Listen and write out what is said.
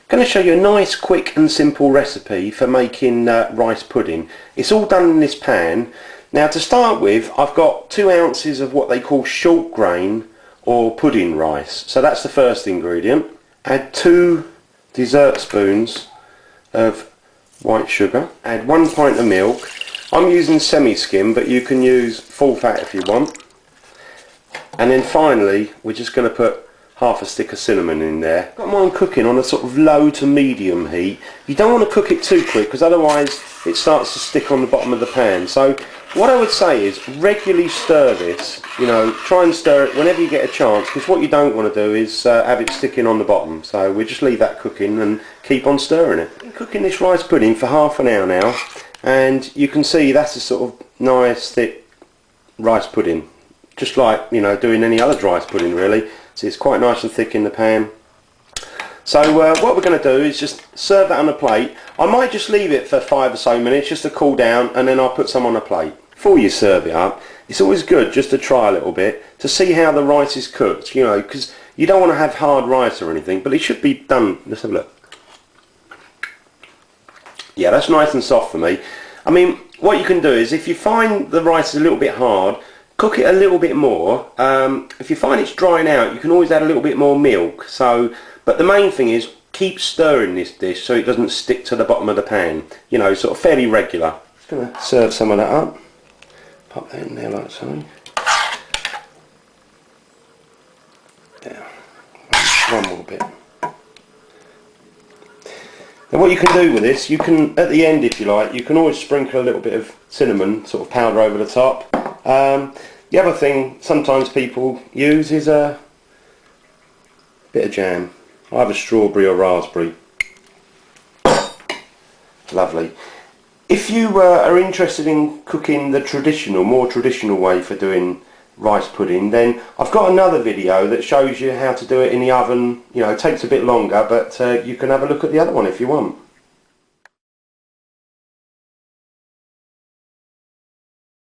I'm going to show you a nice, quick and simple recipe for making rice pudding. It's all done in this pan. Now to start with, I've got 2 ounces of what they call short grain or pudding rice. So that's the first ingredient. Add 2 dessert spoons of white sugar. Add 1 pint of milk. I'm using semi-skim, but you can use full fat if you want. And then finally, we're just going to put half a stick of cinnamon in there. Got mine cooking on a sort of low to medium heat. You don't want to cook it too quick because otherwise it starts to stick on the bottom of the pan. So what I would say is regularly stir this, try and stir it whenever you get a chance, because what you don't want to do is have it sticking on the bottom. So we just leave that cooking and keep on stirring it. I'm cooking this rice pudding for half an hour now, and you can see that's a sort of nice thick rice pudding, just like doing any other rice pudding really. So it's quite nice and thick in the pan. So what we're going to do is just serve that on a plate. I might just leave it for 5 or so minutes just to cool down, and then I'll put some on a plate. Before you serve it up, it's always good just to try a little bit to see how the rice is cooked, because you don't want to have hard rice or anything, but it should be done. Let's have a look. Yeah, that's nice and soft for me. I mean, what you can do is if you find the rice is a little bit hard, cook it a little bit more. If you find it's drying out, you can always add a little bit more milk. But the main thing is keep stirring this dish so it doesn't stick to the bottom of the pan. Sort of fairly regular. Just going to serve some of that up. Pop that in there like so. Yeah, one more bit. Now what you can do with this, you can, at the end if you like, you can always sprinkle a little bit of cinnamon sort of powder over the top. The other thing sometimes people use is a bit of jam, either strawberry or raspberry. Lovely. If you are interested in cooking the more traditional way for doing rice pudding, then I've got another video that shows you how to do it in the oven. It takes a bit longer, but you can have a look at the other one if you want.